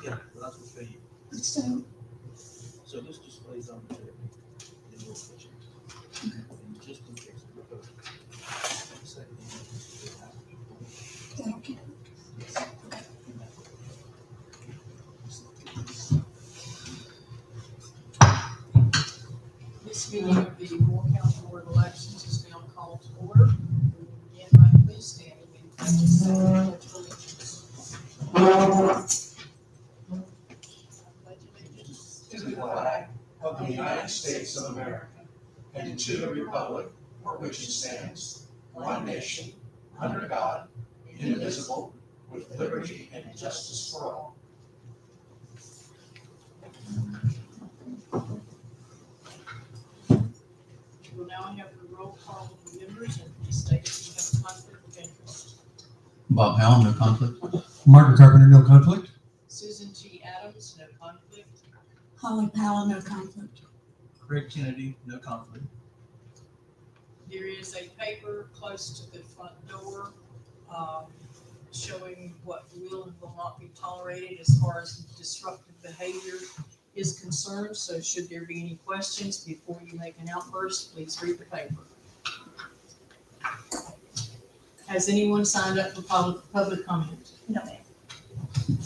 Yeah, that's what they use. So, So this displays on there. In your kitchen. And just in case. okay. This meeting of the Moore County Board of Elections is now called to order. We will begin by please standing and pledge allegiance To the flag of the United States of America and to the republic for which it stands, one nation, under God, indivisible, with liberty and justice for all. We will now have the roll call of the members and please state if you have a conflict of interest. Bob Howell, no conflict. Martin Carpenter, no conflict. Susan T. Adams, no conflict. Holly Powell, no conflict. Craig Kennedy, no conflict. There is a paper close to the front door showing what will and will not be tolerated as far as disruptive behavior is concerned. So should there be any questions before you make an outburst, please read the paper. Has anyone signed up for public comment? No, ma'am.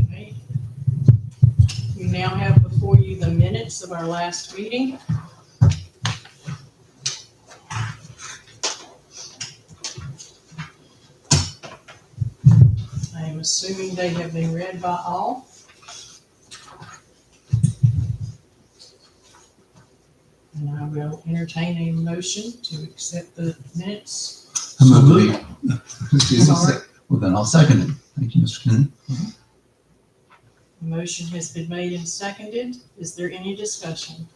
Okay. You now have before you the minutes of our last meeting. I am assuming they have been read by all. And I will entertain a motion to accept the minutes. I move Sorry. Well, then I'll second it. Thank you, Mr. Kennedy. The motion has been made and seconded. Is there any discussion?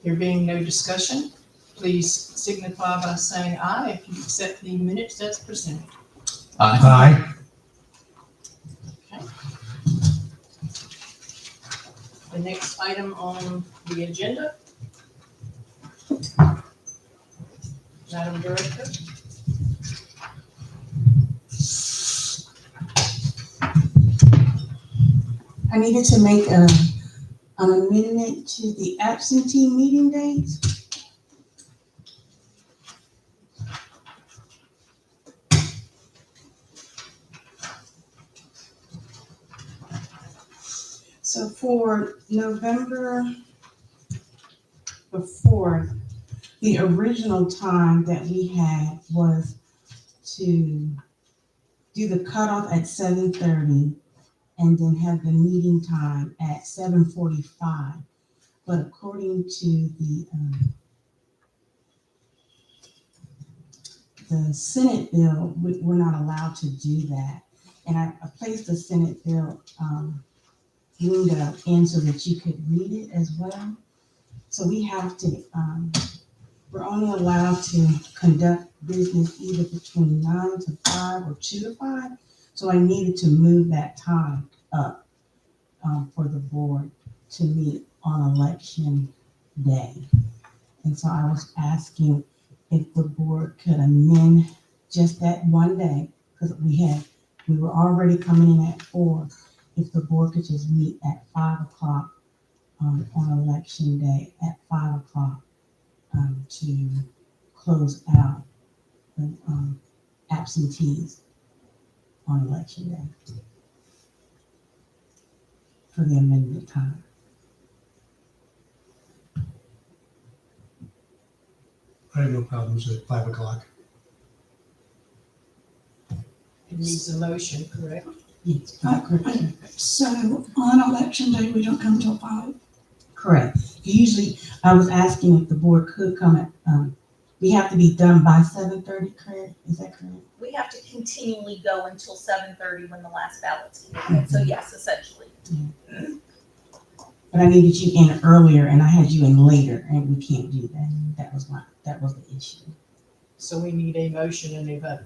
There being no discussion, please signify by saying aye if you accept the minutes as presented. Aye. Aye. Okay. The next item on the agenda. Madam Director. I needed to make an amendment to the absentee meeting days. So for November the 4th, the original time that we had was to do the cutoff at 7:30 and then have the meeting time at 7:45. But according to the Senate bill, we're not allowed to do that. And I placed the Senate bill window in so that you could read it as well. So we have to, we're only allowed to conduct business either between 9 to 5 or 2 to 5. So I needed to move that time up for the board to meet on election day. And so I was asking if the board could amend just that one day, because we were already coming in at 4. If the board could just meet at 5 o'clock on election day at 5 o'clock to close out the absentees on election day for the amendment time. I have no problems at 5 o'clock. It needs a motion, correct? Yes, correct. So on election day, we don't come till 5? Correct. Usually, I was asking if the board could come at, we have to be done by 7:30, correct? Is that correct? We have to continually go until 7:30 when the last ballot's in. So yes, essentially. But I needed you in earlier and I had you in later and we can't do that. That was the issue. So we need a motion and a vote.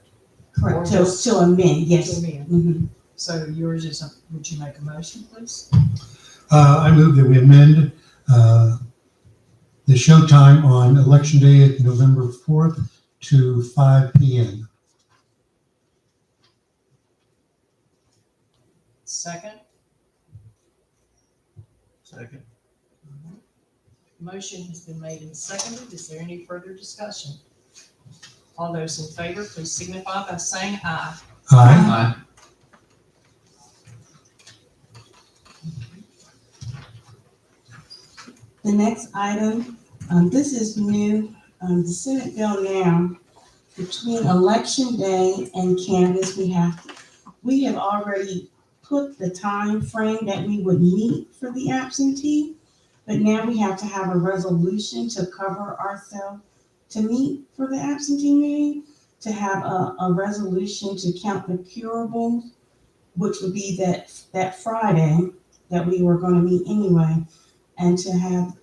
Correct. Or just To amend, yes. to amend. Mhm. So yours is, would you make a motion, please? I move that we amend the showtime on Election Day, November 4th to 5 p.m. Second, Second. motion has been made and seconded. Is there any further discussion? All those in favor, please signify by saying aye. Aye. Aye. The next item, this is new, the Senate bill now, between Election Day and canvass, we have already put the time frame that we would meet for the absentee, but now we have to have a resolution to cover ourselves to meet for the absentee meeting, to have a resolution to count the curables, which would be that Friday that we were gonna meet anyway, and to have,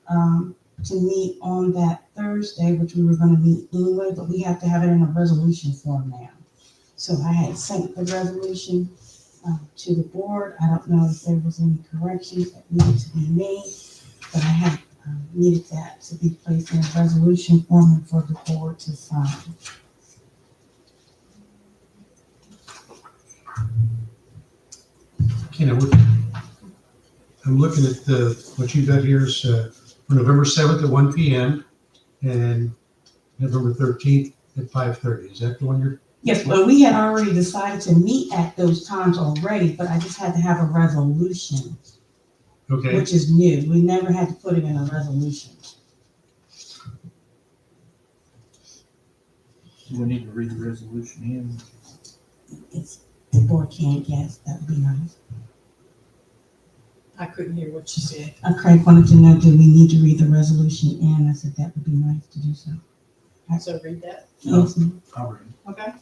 to meet on that Thursday, which we were gonna meet anyway, but we have to have it in a resolution form now. So I had sent the resolution, to the board. I don't know if there was any corrections that needed to be made, but I had, needed that to be placed in a resolution form and for the board to sign. Ken, I'm looking at what you got here is for November 7th at 1 p.m. and November 13th at 5:30. Is that the one you're? Yes, but we had already decided to meet at those times already, but I just had to have a resolution, Okay. which is new. We never had to put it in a resolution. Do we need to read the resolution in? It's, the board can't, yes, that would be nice. I couldn't hear what you said. Craig wanted to know, do we need to read the resolution in? I said that would be nice to do so. So read that, Yes, ma'am. I'll read it. okay?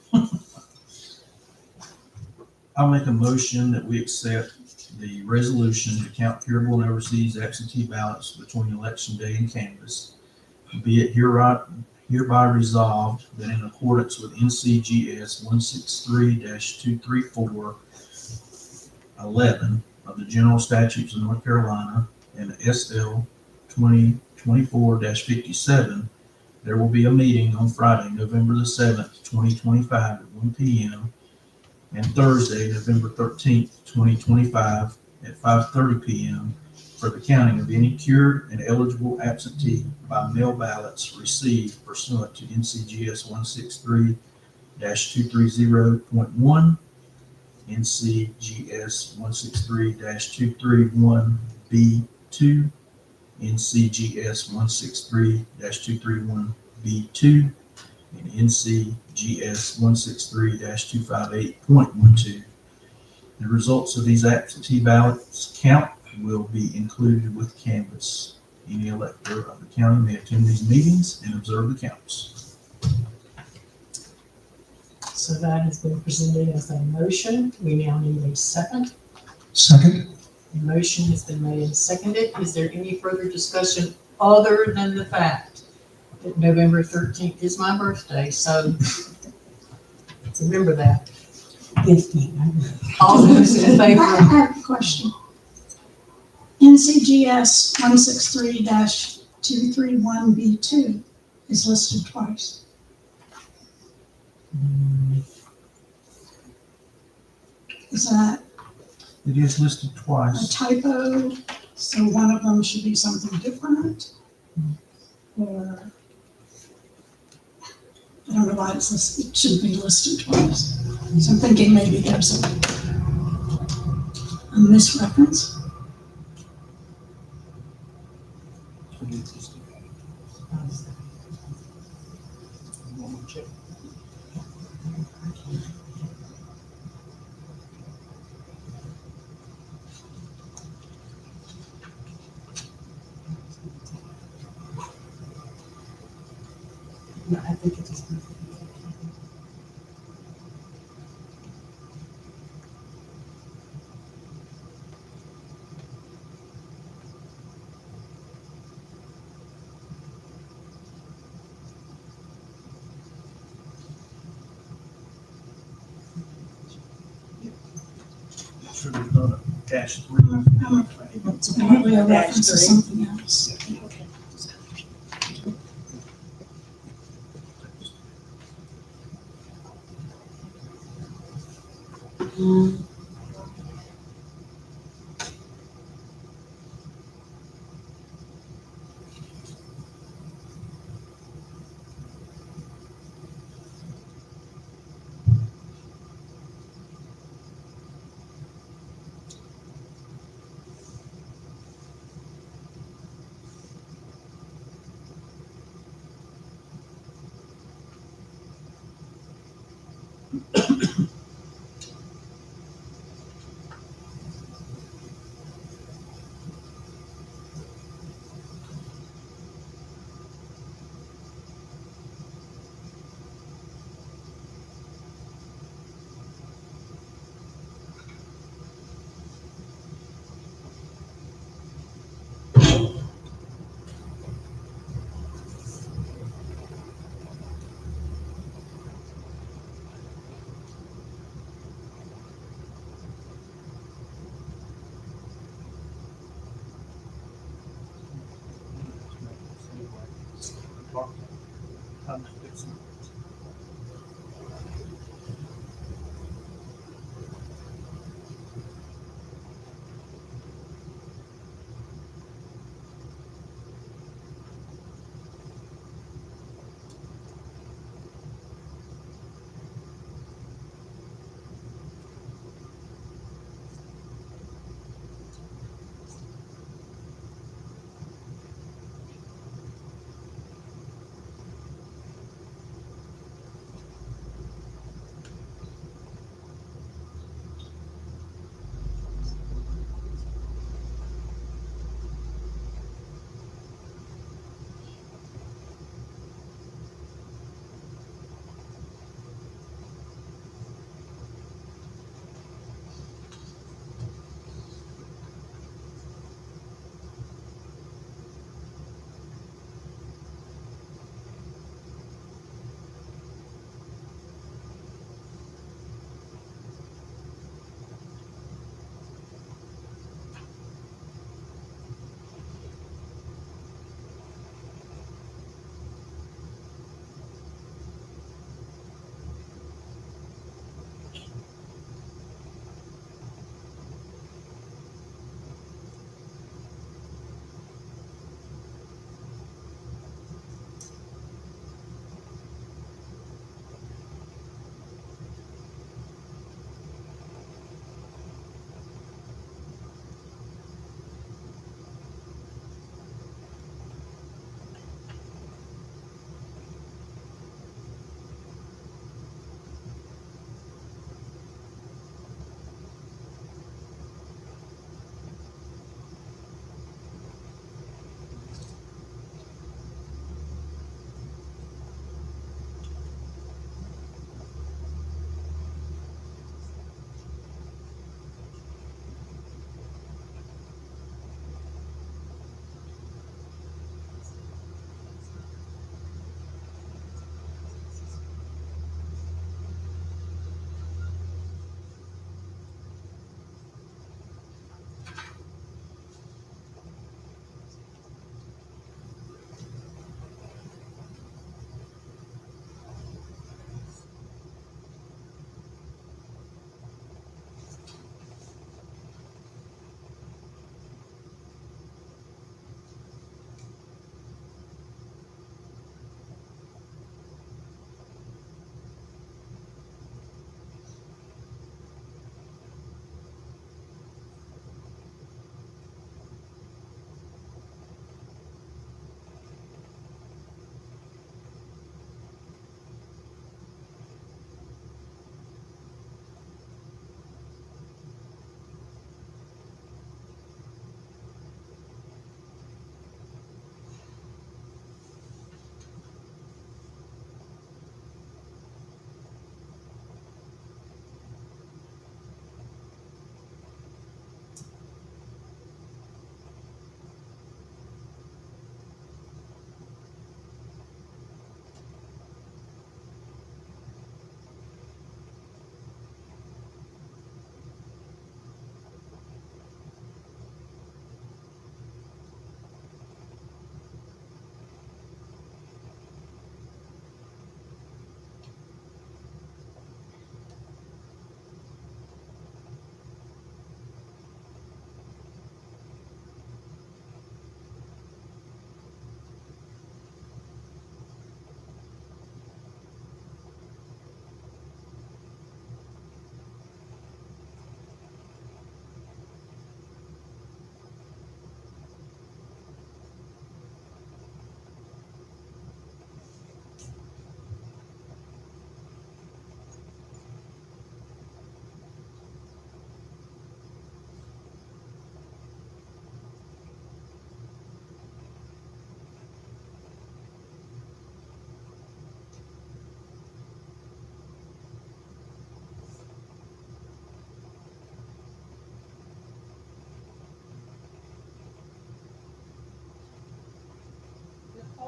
I'll make a motion that we accept the resolution to count curable and overseas absentee ballots between election day and canvass. Be it hereby resolved that in accordance with NCGS 163-234-11 of the General Statutes of North Carolina and SL 2024-57, there will be a meeting on Friday, November the 7th, 2025 at 1 p.m. and Thursday, November 13th, 2025 at 5:30 p.m. for the counting of any cured and eligible absentee by mail ballots received pursuant to NCGS 163-230.1, NCGS 163-231B2, NCGS 163-231B2, and NCGS 163-258.12. The results of these absentee ballots count will be included with canvass. Any elector of the county may attend these meetings and observe the counts. So that has been presented as a motion. We now need a second. Second. The motion has been made and seconded. Is there any further discussion other than the fact that November 13th is my birthday? So remember that. Yes, ma'am. All those in I favor, have a question. NCGS 163-231B2 is listed twice. Is that It is listed a twice. typo? So one of them should be something different? Or, I don't know why it's listed, it should be listed twice. So I'm thinking maybe there's a misreference. No, I think it just. sure there's not a -3. It's probably a reference to something else.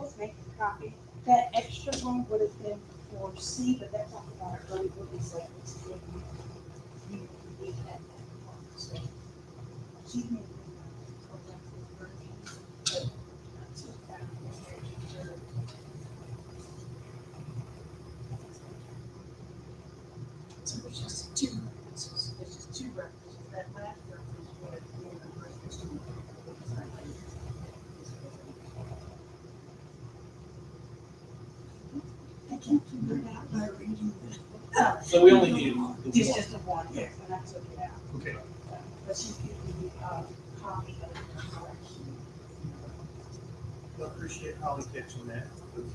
was making a copy. That extra one would have been for C, but that's not about it, really, what we said. You need that. So, she made it. But I took that one. So it's just two references. It's just two references. That last reference would be a reference to. I can't figure it out by reading this. So we only need the It's one. just a one, yes, and I took it out. Okay. But she's giving me a copy of the correction. I appreciate Holly catching that, because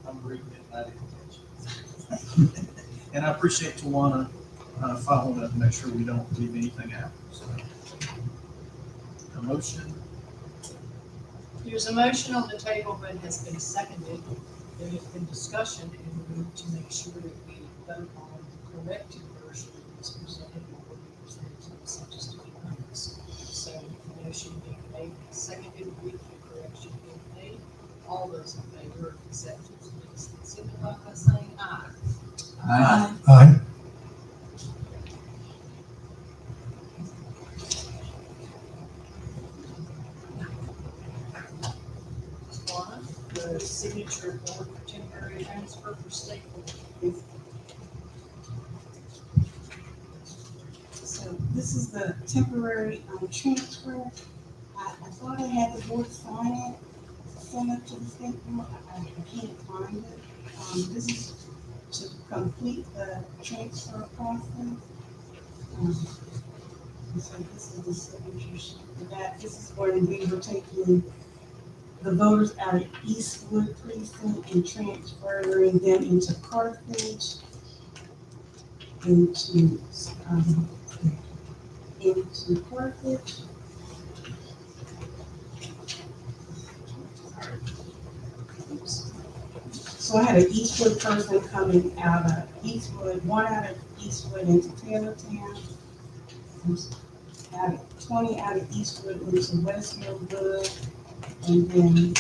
I'm reading it and I didn't catch it. And I appreciate Tawana following up to make sure we don't leave anything out. So, a motion, There's a motion on the table, but it has been seconded. There has been discussion, and we need to make sure that we vote on the corrected version that's presented or will be presented to us, just to be honest. So, the motion being made, and seconded with the correction being made. All those in favor of acceptance, please signify by saying aye. Aye. Aye. One, the signature board for temporary transfer for state board. So this is the temporary transfer. I thought I had the board sign it, send it to the state board. I can't find it. This is to complete the transfer process. And so this is the signature sheet for that. This is when we were taking the voters out of Eastwood precinct and transferring them into Carthage, into Carthage. So I had an Eastwood person coming out of Eastwood, one out of Eastwood into Taylortown, out of 20 out of Eastwood into Westmoreland, and then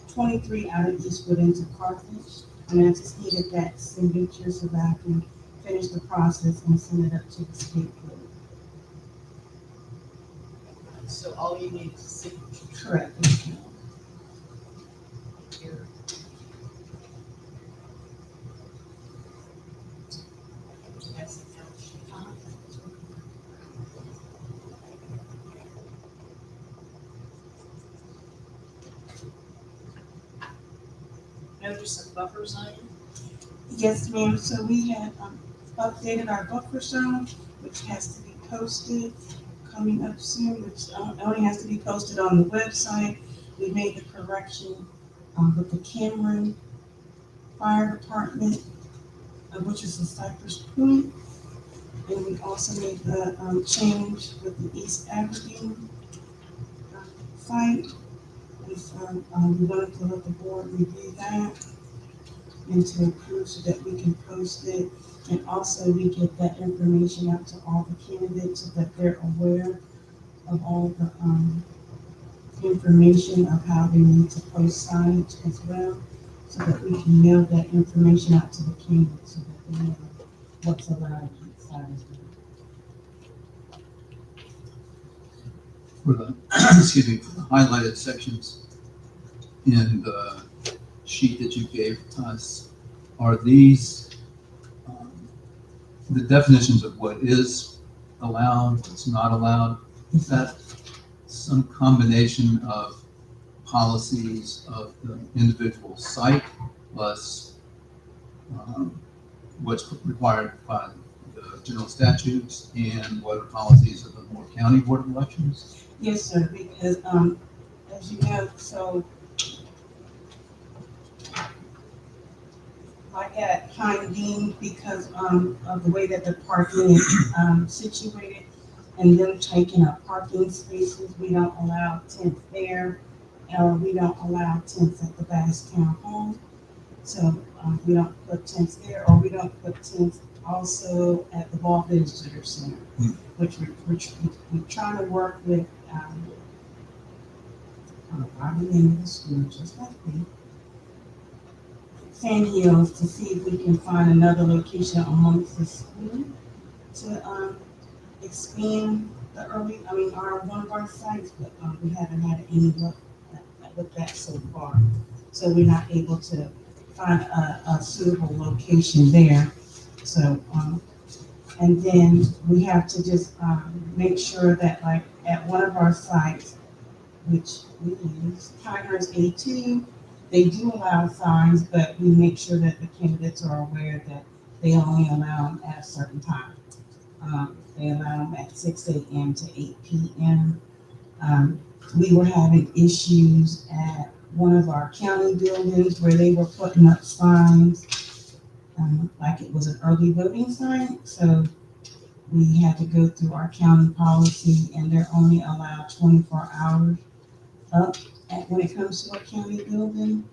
23 out of Eastwood into Carthage. And I just needed that signature so that I can finish the process and send it up to the state board. So all you need is a signature. Correct. Here. That's the count sheet. Notice of buffer zone. Yes, ma'am. So we had updated our buffer zone, which has to be posted coming up soon, which only has to be posted on the website. We made the correction with the Cameron Fire Department, which is the Cypress Point. And we also made the change with the East Aberdeen site. And so we wanted to let the board review that and to approve so that we can post it. And also we get that information out to all the candidates so that they're aware of all the information of how they need to post signage as well, so that we can mail that information out to the candidates so that they know what's allowed each side. For the, excuse me, for the highlighted sections in the sheet that you gave us, are these the definitions of what is allowed, what's not allowed? Is that some combination of policies of the individual site plus what's required by the general statutes and what are policies of the Moore County Board of Elections? Yes, sir, because, as you know, so like at Pine Dean, because, of the way that the parking is, situated and them taking up parking spaces, we don't allow tents there, or we don't allow tents at the Bass Town Hall. So, we don't put tents there, or we don't put tents also at the Ball Visitor Center, which we're trying to work with, I've been in the school just like me. Sand Hills to see if we can find another location amongst the school to, expand the early, one of our sites, but, we haven't had any luck with that so far. So we're not able to find a suitable location there. So, and then we have to just, make sure that like at one of our sites, which we use, Pinehurst A2, they do allow signs, but we make sure that the candidates are aware that they only allow them at a certain time. They allow them at 6 a.m. to 8 p.m. We were having issues at one of our county buildings where they were putting up signs, like it was an early voting sign. So we had to go through our county policy, and they're only allowed 24 hours up when it comes to a county building.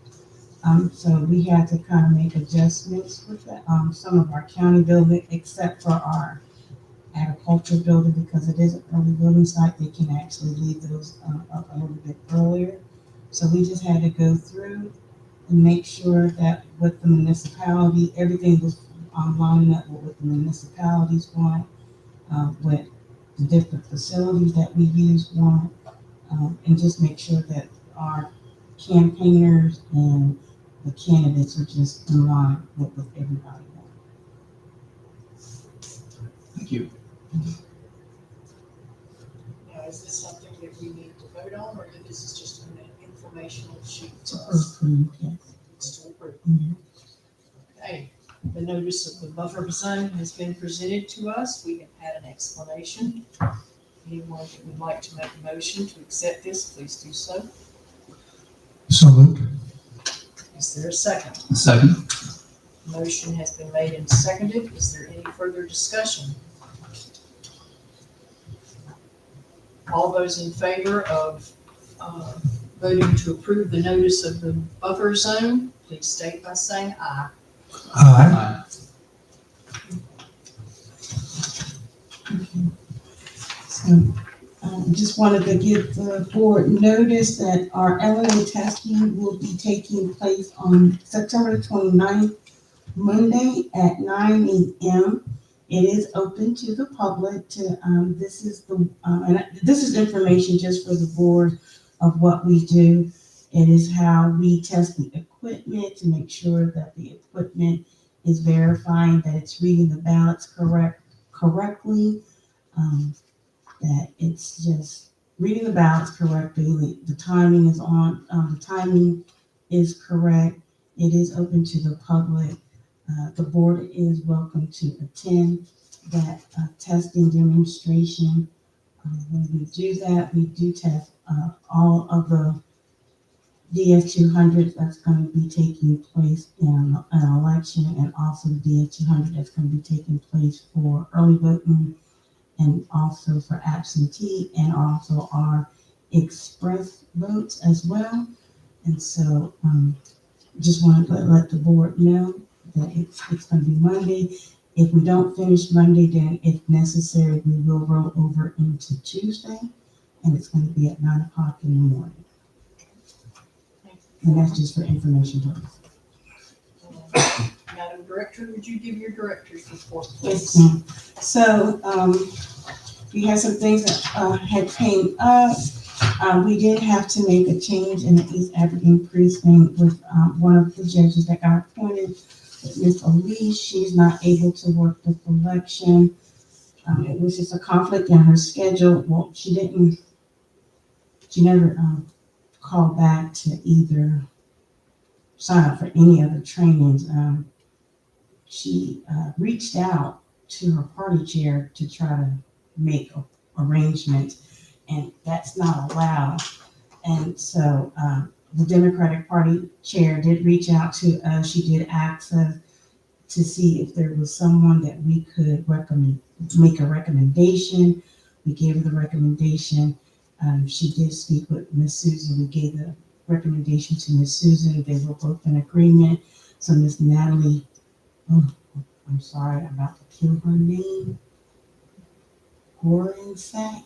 So we had to kind of make adjustments with that, some of our county building, except for our agriculture building, because it is an early building site, they can actually leave those up a little bit earlier. So we just had to go through and make sure that with the municipality, everything was lining up with what the municipalities want, with the different facilities that we use want, and just make sure that our campaigners and the candidates are just in line with what everybody wants. Thank you. Now, is this something that we need to vote on, or that this is just an informational sheet to To us? approve, yes. It's to approve. Mhm. Okay, the notice of the buffer zone has been presented to us. We have had an explanation. Anyone that would like to make a motion to accept this, please do so. So moved. Is there a second? Second. Motion has been made and seconded. Is there any further discussion? All those in favor of voting to approve the notice of the buffer zone, please state by saying aye. Aye. So, just wanted to give the board notice that our LNA testing will be taking place on September 29th, Monday at 9 a.m. It is open to the public to, this is information just for the board of what we do. It is how we test the equipment to make sure that the equipment is verifying that it's reading the ballots correctly. That it's just reading the ballots correctly. The timing is on. The timing is correct. It is open to the public. The board is welcome to attend that testing demonstration. When we do that, we do test all of the DS200 that's going to be taking place in an election, and also the DS200 that's going to be taking place for early voting, and also for absentee, and also our express votes as well. And so just wanted to let the board know that it's going to be Monday. If we don't finish Monday, then if necessary, we will roll over into Tuesday, and it's going to be at 9 o'clock in the morning. And that's just for information purposes. Madam Director, would you give your director's report, Yes, please? ma'am. So, we had some things that, had came up. We did have to make a change in the East African precinct with, one of the judges that got appointed, Ms. Elise. She's not able to work the election. It was just a conflict in her schedule. Well, she never, called back to either sign up for any other trainings. She reached out to her party chair to try to make arrangements, and that's not allowed. And so the Democratic Party chair did reach out to us. She did ask us to see if there was someone that we could make a recommendation. We gave her the recommendation. She did speak with Miss Susan. We gave the recommendation to Miss Susan. They were both in agreement. So Miss Natalie, I'm sorry, I'm about to kill her name. Gorensack.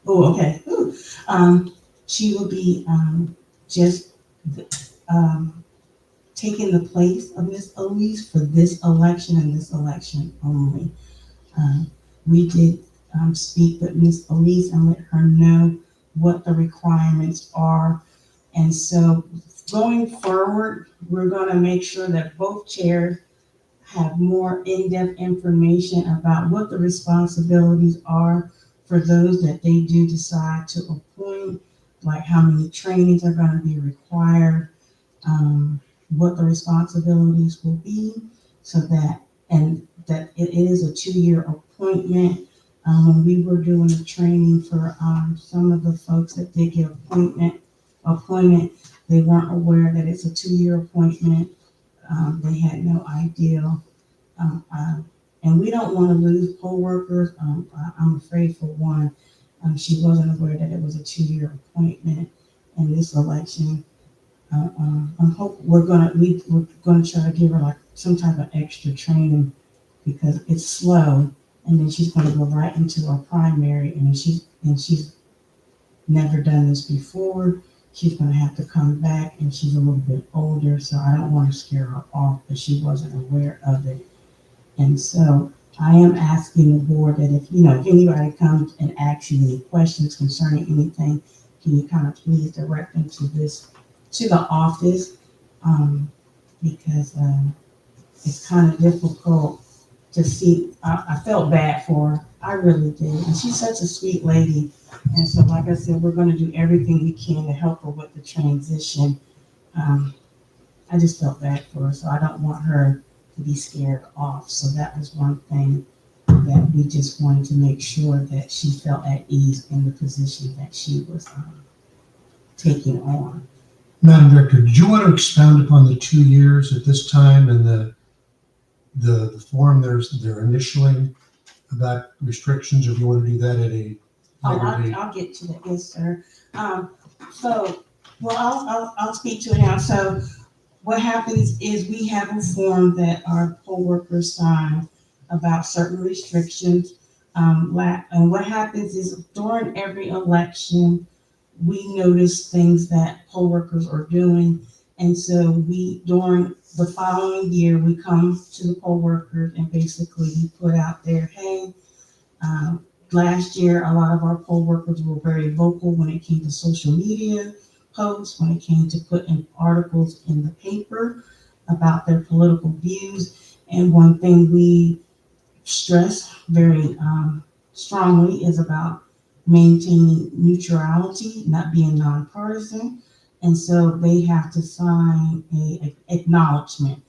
Oh, okay. She will be just taking the place of Miss Elise for this election and this election only. We did speak with Miss Elise and let her know what the requirements are. And so going forward, we're going to make sure that both chairs have more in-depth information about what the responsibilities are for those that they do decide to appoint, like how many trainings are going to be required, what the responsibilities will be, so that, and that it is a 2-year appointment. When we were doing the training for some of the folks that did get appointed, they weren't aware that it's a 2-year appointment. They had no idea. And we don't want to lose poll workers. I'm afraid for one, she wasn't aware that it was a 2-year appointment in this election. We're gonna try to give her like some type of extra training because it's slow, and then she's gonna go right into her primary, and she's never done this before. She's gonna have to come back, and she's a little bit older, so I don't want to scare her off, but she wasn't aware of it. And so I am asking the board that if anybody comes and asks you any questions concerning anything, can you kind of please direct them to the office, because it's kind of difficult to see. I felt bad for her. I really did. And she's such a sweet lady. And so, like I said, we're going to do everything we can to help her with the transition. I just felt bad for her, so I don't want her to be scared off. So that was one thing that we just wanted to make sure that she felt at ease in the position that she was taking on. Madam Director, did you want to expound upon the 2 years at this time and the form they're initialing about restrictions, or do you want to do that at a later date? I'll get to that, yes, sir. I'll speak to it now. So what happens is we have a form that our poll workers sign about certain restrictions. And what happens is during every election, we notice things that poll workers are doing. And so during the following year, we come to the poll workers and basically we put out there, hey, last year, a lot of our poll workers were very vocal when it came to social media posts, when it came to putting articles in the paper about their political views. And one thing we stress very strongly is about maintaining neutrality, not being nonpartisan. And so they have to sign a acknowledgement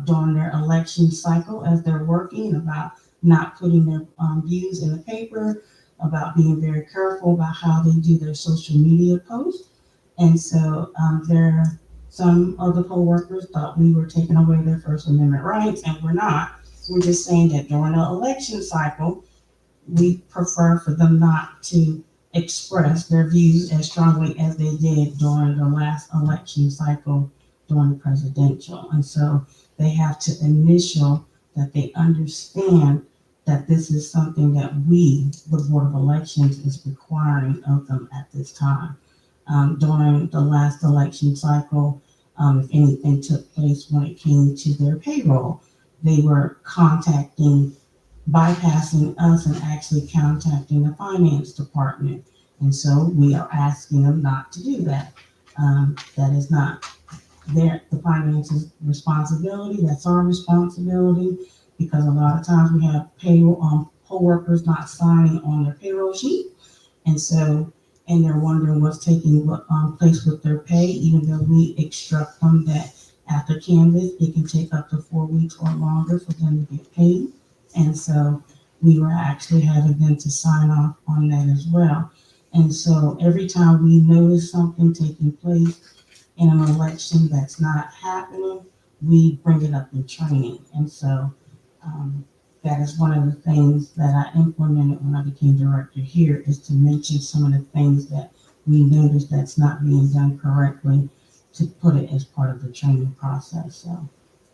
during their election cycle as they're working about not putting their views in the paper, about being very careful about how they do their social media posts. And so some of the poll workers thought we were taking away their First Amendment rights, and we're not. We're just saying that during the election cycle, we prefer for them not to express their views as strongly as they did during the last election cycle during the presidential. And so they have to initial that they understand that this is something that we, the Board of Elections, is requiring of them at this time. During the last election cycle, if anything took place when it came to their payroll, they were bypassing us and actually contacting the finance department. And so we are asking them not to do that. That is not the finance's responsibility. That's our responsibility, because a lot of times we have poll workers not signing on their payroll sheet. And they're wondering what's taking place with their pay, even though we instruct them that after canvass, it can take up to 4 weeks or longer for them to get paid. And so we were actually having them to sign off on that as well. And so every time we notice something taking place in an election that's not happening, we bring it up in training. And so that is one of the things that I implemented when I became director here, is to mention some of the things that we noticed that's not being done correctly, to put it as part of the training process. So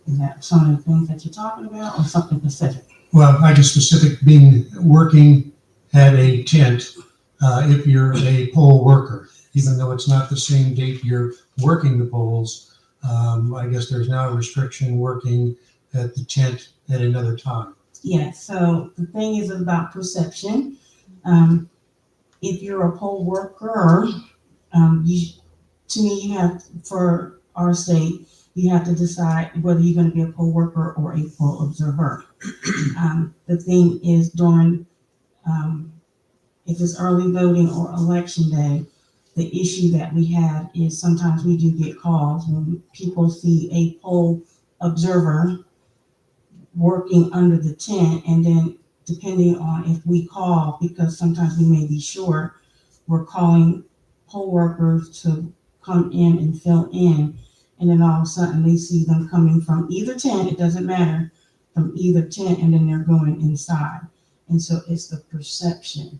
is that some of the things that you're talking about, or something specific? Well, I just specific working at a tent, if you're a poll worker, even though it's not the same date you're working the polls. I guess there's now a restriction working at the tent at another time. Yeah, so the thing is about perception. If you're a poll worker, to me, you have, for our state, you have to decide whether you're going to be a poll worker or a poll observer. The thing is during, if it's early voting or election day, the issue that we have is sometimes we do get calls when people see a poll observer working under the tent, and then depending on if we call, because sometimes we may be short, we're calling poll workers to come in and fill in, and then all of a sudden they see them coming from either tent, it doesn't matter, from either tent, and then they're going inside. And so it's the perception.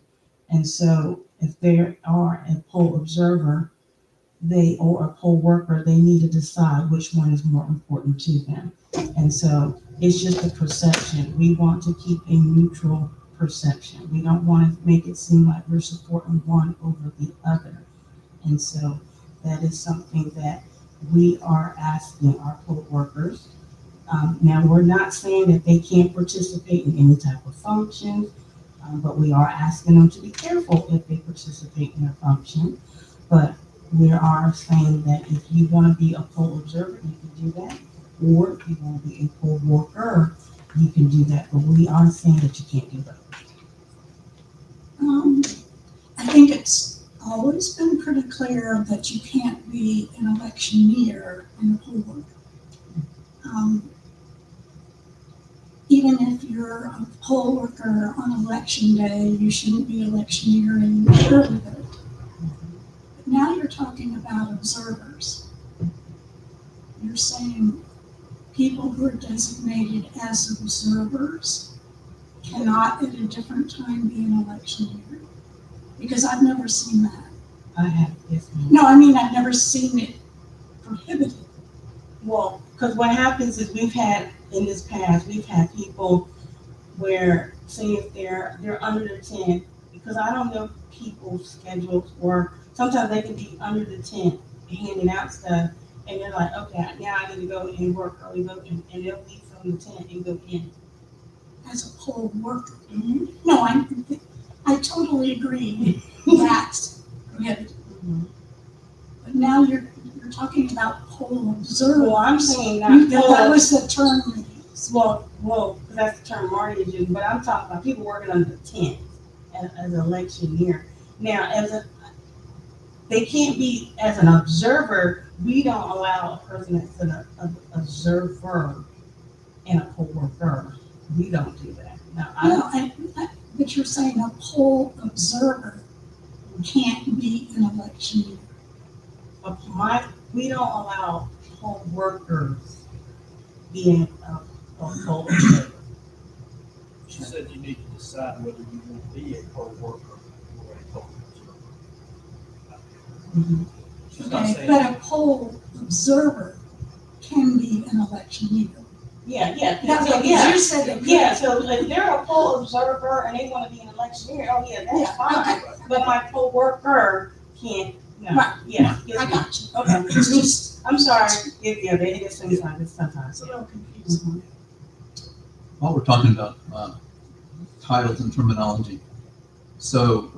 And so if they are a poll observer, or a poll worker, they need to decide which one is more important to them. And so it's just a perception. We want to keep a neutral perception. We don't want to make it seem like we're supporting one over the other. And so that is something that we are asking our poll workers. Now, we're not saying that they can't participate in any type of function, but we are asking them to be careful if they participate in a function. But we are saying that if you want to be a poll observer, you can do that. Or if you want to be a poll worker, you can do that. But we are saying that you can't do both. I think it's always been pretty clear that you can't be an electioneer in a poll worker. Even if you're a poll worker on election day, you shouldn't be electioneering early vote. But now you're talking about observers. You're saying people who are designated as observers cannot at a different time be an electioneer? Because I've never seen that. I have, yes, ma'am. No, I mean, I've never seen it prohibited. Well, because what happens is we've had people where, say if they're under the tent, because I don't know people's schedules, or sometimes they can be under the tent handing out stuff, and they're like, okay, now I need to go and work early voting, and they'll leave from the tent and go in. As a poll worker. Mm-hmm. No, I totally agree that's prohibited. Mm-hmm. But now you're talking about poll observers. Well, I'm saying not That poll. was the term we used. Well, that's the term Marty is using, but I'm talking about people working under the tent as an electioneer. Now, they can't be as an observer. We don't allow a person that's an observer and a poll worker. We don't do that. Now, But you're saying a poll observer can't be an electioneer. we don't allow poll workers being a poll observer. She said you need to decide whether you want to be a poll worker or a poll observer. Mhm. She's not Okay, saying. but a poll observer can be an electioneer. Yeah. You said it. Yeah, so if they're a poll observer and they want to be an electioneer, oh yeah, that's Yeah, fine. okay. But my poll worker can't, no. Right. Yeah, I yes, ma'am. got you. Okay. It's just, I'm sorry. It is sometimes, it's a little confusing. Mhm. While we're talking about titles and terminology, so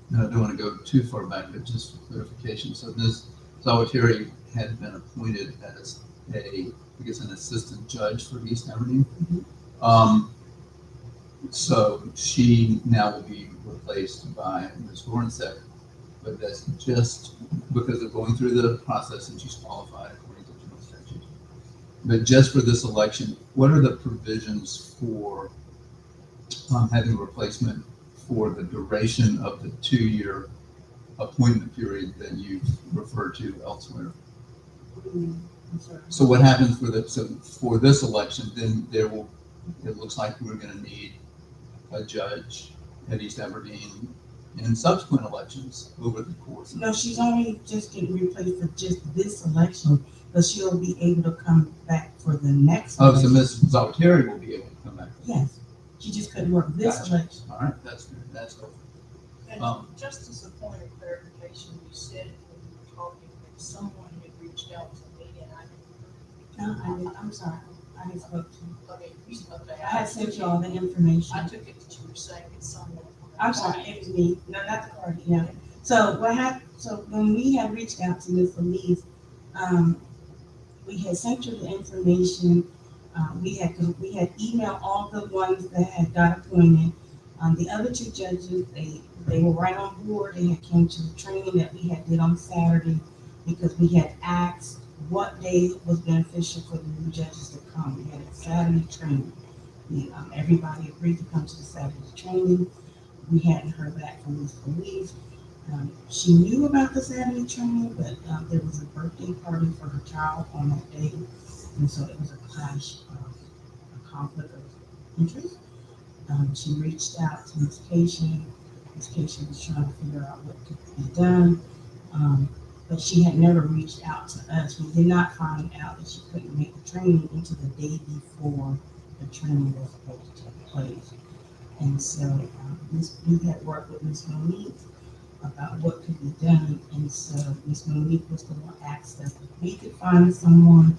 and I don't want to go too far back, but just for clarification. So Ms. Zawatiri had been appointed as an assistant judge for East Aberdeen. So she now will be replaced by Ms. Gornsek, but that's just because of going through the process and she's qualified according to general statute. But just for this election, what are the provisions for having a replacement for the duration of the 2-year appointment period that you've referred to elsewhere? I'm sorry. So what happens for this election, then it looks like we're gonna need a judge at East Aberdeen in subsequent elections over the course of. No, she's only just getting replaced for just this election, but she'll be able to come back for the next Oh, so election. Ms. Zawatiri will be able to come back. Yes, she just couldn't work this Gotcha. election. All right, that's good, that's good. And Um, just as a point of clarification, you said when you were talking that someone had reached out to me and I I'm sorry, I had spoke to you. okay, I had sent you all the information. I took it that you were saying it's someone. I'm sorry, it was me, no, not the party, yeah. So what happened, so when we had reached out to Ms. Elise, we had sent her the information. We had emailed all the ones that had got appointed. The other two judges, they were right on board. They had came to the training that we had did on Saturday because we had asked what day was beneficial for the new judges to come. We had a Saturday training. Everybody agreed to come to the Saturday training. We hadn't heard back from Ms. Elise. She knew about the Saturday training, but there was a birthday party for her child on that day, and so it was a clash of a conflict of interest. She reached out to Ms. Cation. Ms. Cation was trying to figure out what could be done, but she had never reached out to us. We did not find out that she couldn't make the training until the day before the training was supposed to take place. And so we had worked with Ms. Monique about what could be done. And so Ms. Monique was the one asked us if we could find someone.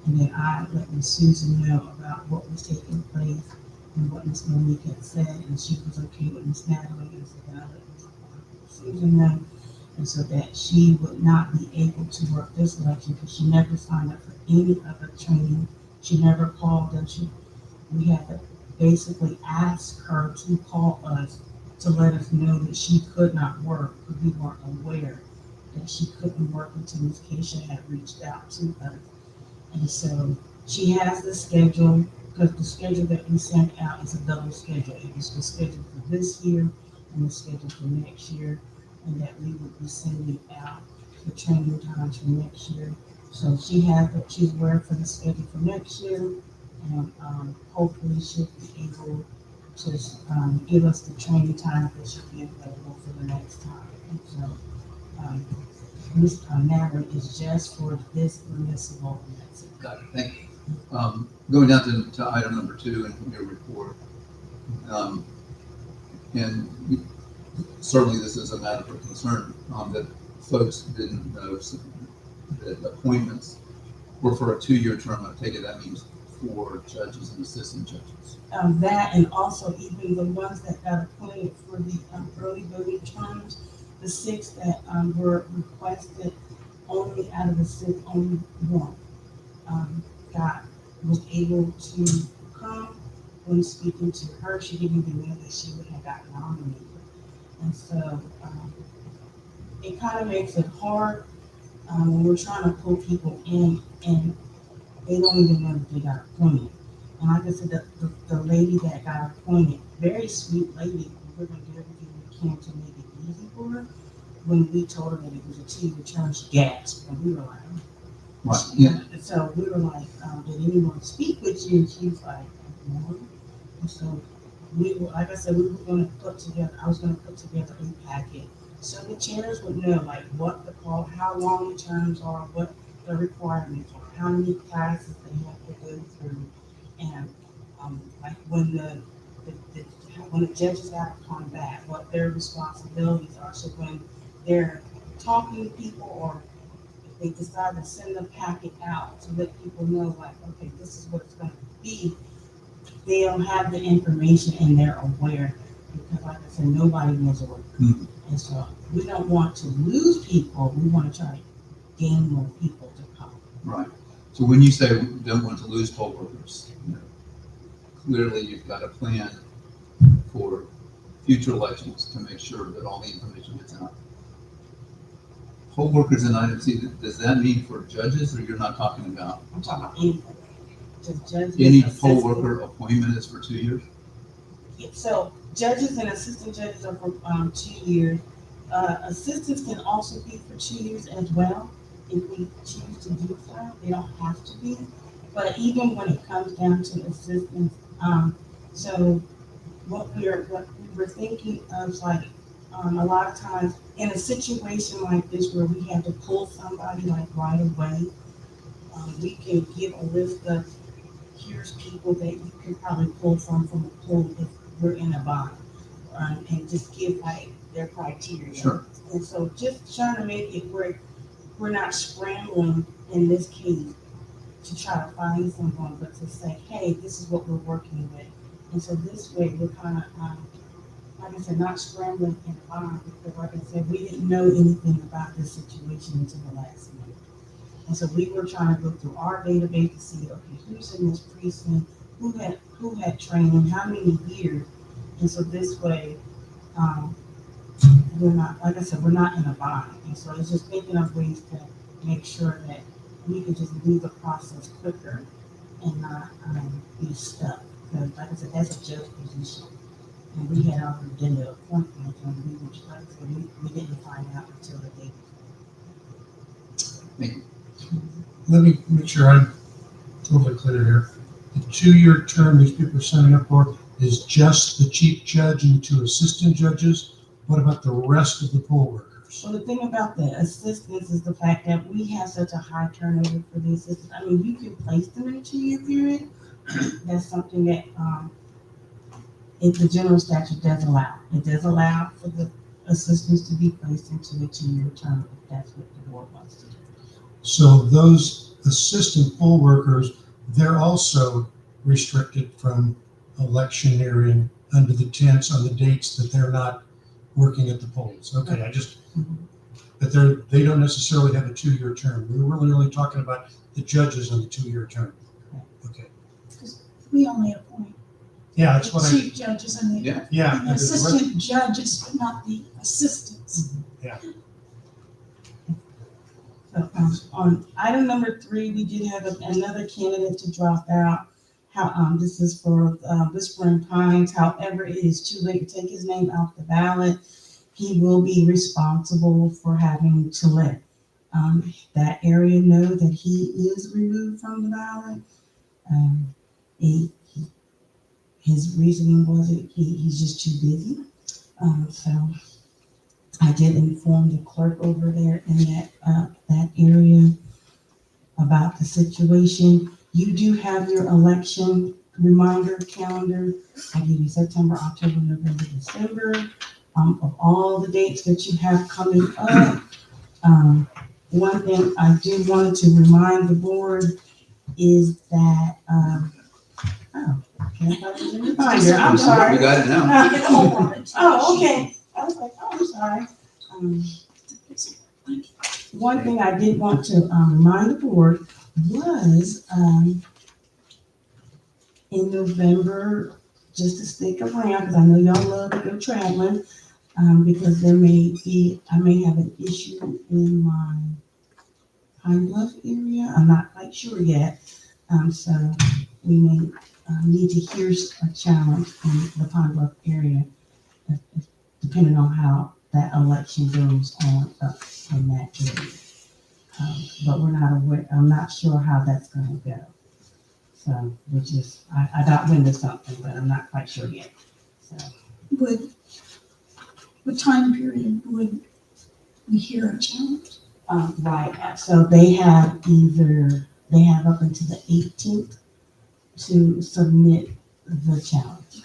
And then I let Ms. Susan know about what was taking place and what Ms. Monique had said. And she was okay with Ms. Natalie. And so then I let Ms. Susan know. And so that she would not be able to work this election because she never signed up for any other training. She never called us. We had to basically ask her to call us to let us know that she could not work because we weren't aware that she couldn't work until Ms. Keisha had reached out to us. And so she has the schedule because the schedule that we sent out is a double schedule. It was the schedule for this year and the schedule for next year, and that we would be sending out the training times for next year. So she's aware for the schedule for next year, and hopefully she'll be able to give us the training time that should be available for the next time. And so Ms. Natalie is just for this municipal. And that's it. Got it, thank you. Going down to item number 2 in your report. And certainly this is a matter for concern that folks didn't know that appointments were for a 2-year term. I take it that means for judges and assistant judges. That and also even the ones that got appointed for the early voting terms, the 6 that were requested, only out of the 6, only one was able to come. When speaking to her, she didn't even know that she would have gotten nominated. And so it kind of makes it hard when we're trying to pull people in and they don't even know that they got appointed. And like I said, the lady that got appointed, very sweet lady, we're going to do everything we can to make it easy for her. When we told her that it was a 2-year term, she gasped, and we were like, Right, yeah. So we were like, did anyone speak with you? And she was like, no. And so we were, like I said, we were going to I was going to put together a packet so the chairs would know like what the call, how long the terms are, what the requirements are, how many classes they have to go through, and like when the judges have to come back, what their responsibilities are. So when they're talking to people or if they decide to send a packet out to let people know like, okay, this is what it's going to be, they don't have the information and they're aware because like I said, nobody knows it. Mhm. And so we don't want to lose people. We want to try to gain more people to come. Right. So when you say we don't want to lose poll workers, clearly you've got a plan for future elections to make sure that all the information gets out. Poll workers in item C, does that mean for judges or you're not talking about? I'm talking about anything. Just judges, Any poll assistant- worker appointment is for 2 years? So judges and assistant judges are for 2 years. Assistants can also be for 2 years as well if we choose to do so. They don't have to be. But even when it comes down to assistants, so what we were thinking of is like a lot of times in a situation like this where we have to pull somebody like right away, we can give a list of here's people that you can probably pull from a pool if we're in a bind. and just give like their criteria. Sure. And so just trying to make it where we're not scrambling in this case to try to find someone, but to say, hey, this is what we're working with. And so this way we're kind of, like I said, not scrambling in the line, because like I said, we didn't know anything about this situation until the last minute. And so we were trying to go through our database to see, okay, who's in this precinct, who had training, how many years. And so this way, we're not, like I said, we're not in a bind. And so it's just thinking of ways to make sure that we can just move the process quicker and not be stuck. Because like I said, that's a judge position. And we had already done the appointment, and we were, like I said, we didn't find out until the day before. Let me make sure I'm totally clear here. The 2-year term these people are signing up for is just the chief judge and the 2 assistant judges. What about the rest of the poll workers? So the thing about the assistants is the fact that we have such a high turnover for the assistants. I mean, you can place them in a 2-year period. That's something that, if the general statute does allow. It does allow for the assistants to be placed into a 2-year term, if that's what the board wants to do. So those assistant poll workers, they're also restricted from electioneering under the tents on the dates that they're not working at the polls. Okay, but they don't necessarily have a 2-year term. We're really only talking about the judges on the 2-year term. Okay, We only appoint yeah, that's the what chief judges and the yeah. and the assistant judges, but not the assistants. So, on item number 3, we did have another candidate to drop out. This is for Whispering Pines. However, it is too late to take his name off the ballot. He will be responsible for having to let that area know that he is removed from the ballot. His reasoning was he's just too busy. So I did inform the clerk over there in that area about the situation. You do have your election reminder calendar. I give you September, October, November, December, of all the dates that you have coming up. One thing I do want to remind the board is that, can't find the reminder. I'm sorry. You got it now. You get the whole woman. Oh, okay. I was like, oh, I'm sorry. One thing I did want to remind the board was in November, just to stick around, because I know y'all love to go traveling, because I may have an issue in my Pine Bluff area. I'm not quite sure yet. So we may need to hear a challenge in the Pine Bluff area, depending on how that election goes on up in that area. But we're not aware, I'm not sure how that's going to go. So we're just, I got wind of something, but I'm not quite sure yet. So What time period would we hear a challenge? right, so they have up until the 18th to submit the challenge.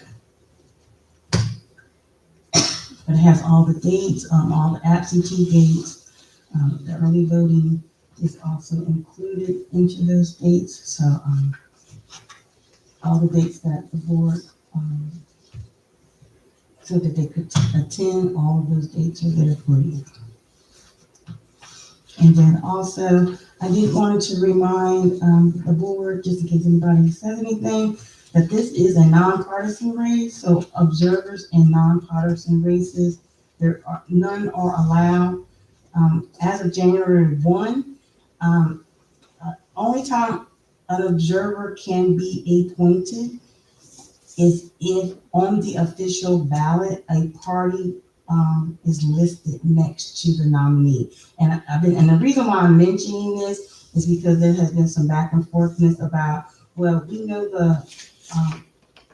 But it has all the dates, all the absentee dates, the early voting is also included into those dates. So all the dates that the board so that they could attend, all of those dates are there for you. And then also, I did want to remind the board, just in case anybody says anything, that this is a nonpartisan race. So observers in nonpartisan races, none are allowed. As of January 1, only time an observer can be appointed is if on the official ballot a party is listed next to the nominee. And the reason why I'm mentioning this is because there has been some back and forthness about, well, we know the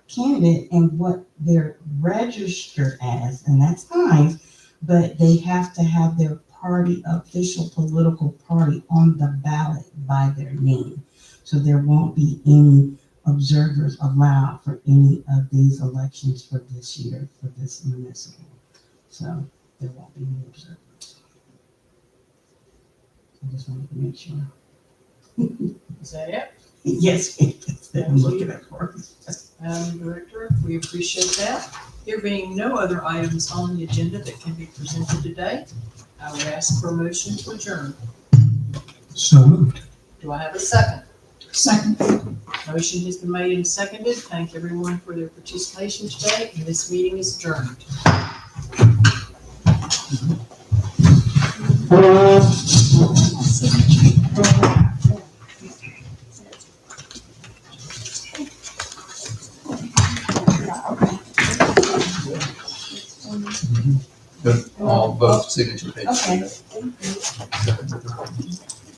candidate and what they're registered as, and that's fine, but they have to have their party, official political party, on the ballot by their name. So there won't be any observers allowed for any of these elections for this year, for this municipal. So there won't be any observers. I just wanted to make sure. Is that it? Yes, I'm looking at for Director, we appreciate that. There being no other items on the agenda that can be presented today, I would ask for a motion to adjourn. So moved. Do I have a second? Second. Motion has been made and seconded. Thank everyone for their participation today, and this meeting is adjourned. All both signature pages. Okay.